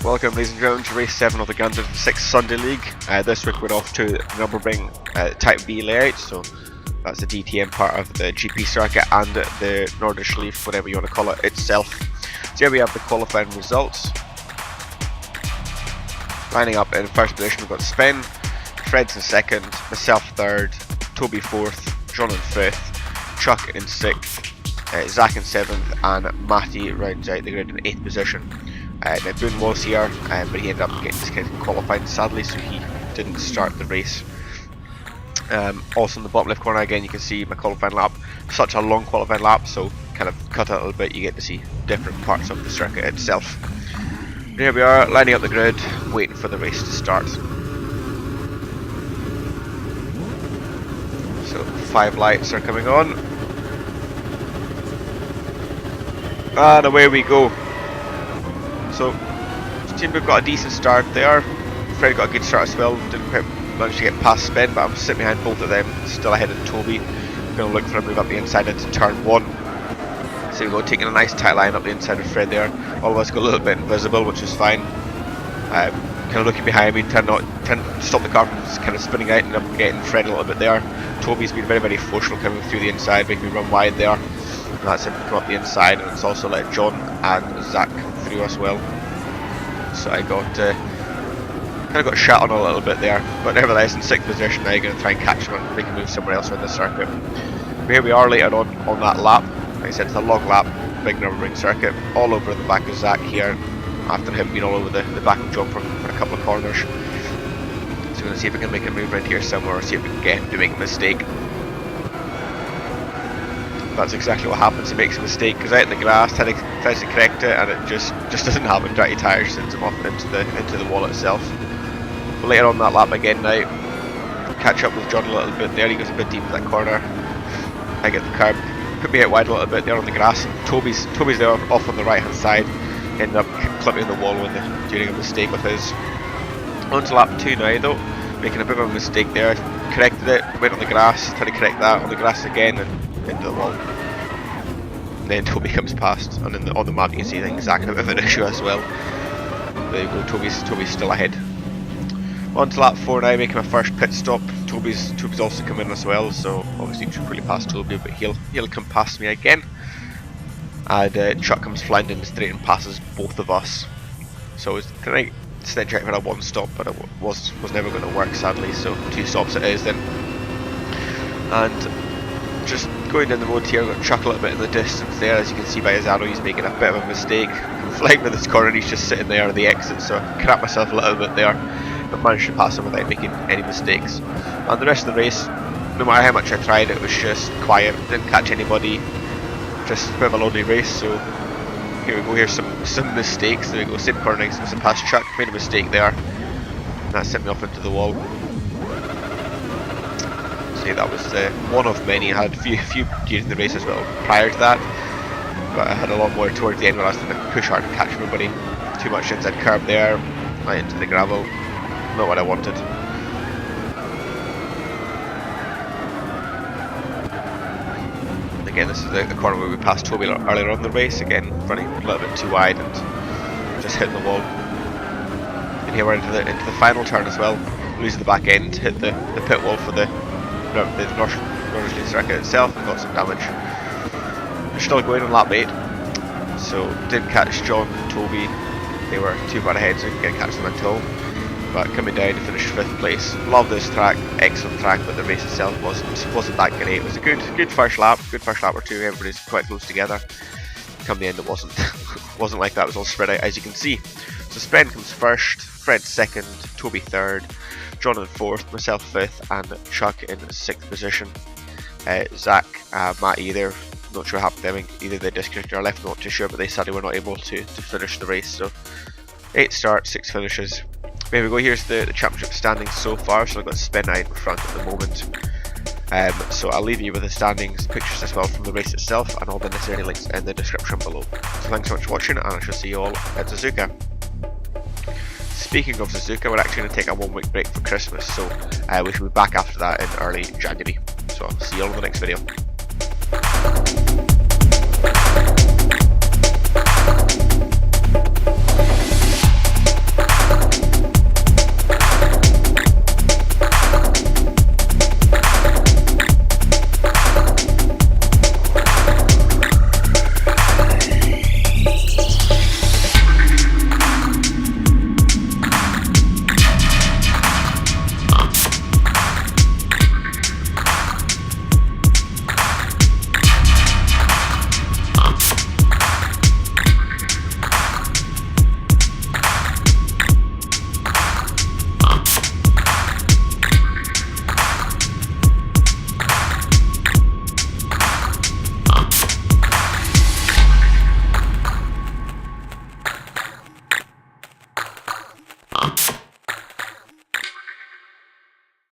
Welcome ladies and gentlemen to race 7 of the Gran Turismo 6 Sunday League. This week we're off to Nurburgring Type B layout, so that's the DTM part of the GP circuit and the Nordisch Leaf, whatever you want to call it, itself. So here we have the qualifying results. Lining up in first position we've got Sven, Fred's in second, myself third, Toby fourth, John in fifth, Chuck in sixth, Zach in seventh, and Matty rounds out the grid in 8th position. Now Boone was here, but he ended up getting disqualified sadly, so he didn't start the race. Also in the bottom left corner again you can see my qualifying lap. Such a long qualifying lap, so kind of cut out a little bit, you get to see different parts of the circuit itself. And here we are, lining up the grid, waiting for the race to start. So 5 lights are coming on. And away we go. So, it seems we've got a decent start there. Fred got a good start as well, didn't quite manage to get past Sven, but I'm sitting behind both of them, still ahead of Toby. I'm going to look for a move up the inside into turn 1. So we go, taking a nice tight line up the inside of Fred there. All of us got a little bit invisible, which is fine. Kind of looking behind me, trying to stop the car from kind of spinning out, and I'm getting Fred a little bit there. Toby's been very forceful coming through the inside, making me run wide there. And that's him come up the inside, and it's also let John and Zach come through as well. So I got kind of got shot on a little bit there, but nevertheless in 6th position now, going to try and catch him and make him move somewhere else around the circuit. But here we are later on that lap. Like I said, it's a long lap, big Nurburgring circuit, all over the back of Zach here, after him being all over the back of John for a couple of corners. So we're going to see if we can make a move around here somewhere, or see if we can get him to make a mistake. That's exactly what happens. He makes a mistake, goes out in the grass, tries to correct it, and it just doesn't happen. Dirty tyres sends him off into the wall itself. But later on that lap again now, catch up with John a little bit there. He goes a bit deep in that corner. I get the curb, put me out wide a little bit there on the grass. And Toby's there off on the right hand side. Ended up clipping the wall when doing a mistake with his. On to lap 2 now though, making a bit of a mistake there. Corrected it, went on the grass, tried to correct that on the grass again, and into the wall. And then Toby comes past, and on the map you can see the exact bit of an issue as well. There you go, Toby's still ahead. On to lap 4 now, making my first pit stop. Toby's also come in as well, so obviously he should really pass Toby, but he'll come past me again. And Chuck comes flying in the straight and passes both of us. So it's kind of snitch out for a 1 stop, but it was never going to work sadly, so 2 stops it is then. And just going down the road here, I've got Chuck a little bit in the distance there. As you can see by his arrow, he's making a bit of a mistake. I'm flying with this corner and he's just sitting there at the exit, so I crap myself a little bit there, but managed to pass him without making any mistakes. And the rest of the race, no matter how much I tried, it was just quiet, didn't catch anybody, just a bit of a lonely race. So here we go, here's some mistakes. There we go, same corner next to past Chuck, made a mistake there, and that sent me off into the wall. That was one of many. I had a few during the race as well prior to that, but I had a lot more towards the end when I was trying to push hard and catch everybody. Too much inside curb there, right into the gravel, not what I wanted. Again, this is the corner where we passed Toby earlier on in the race, again running a little bit too wide and just hitting the wall. And here we're into the final turn as well, losing the back end, hit the pit wall for the Nordisch Leaf circuit itself and got some damage. We're still going on lap 8, so didn't catch John and Toby. They were too far ahead, so we couldn't catch them at all. But coming down to finish 5th place. Love this track, excellent track, but the race itself wasn't that great. It was a good first lap or two. Everybody's quite close together. Come the end, it wasn't like that. It was all spread out, as you can see. So Sven comes first, Fred second, Toby third, John in 4th, myself 5th, and Chuck in 6th position. Zach, Matt either, not sure what happened to them, either they disconnected or left, not too sure, but they sadly were not able to finish the race. So 8 starts, 6 finishes. There we go, here's the championship standings so far. So I've got Sven out in front at the moment. So I'll leave you with the standings, pictures as well from the race itself, and all the necessary links in the description below. So thanks so much for watching, and I shall see you all at Suzuka. Speaking of Suzuka, we're actually going to take a 1-week break for Christmas, so we should be back after that in early January. So I'll see you all in the next video.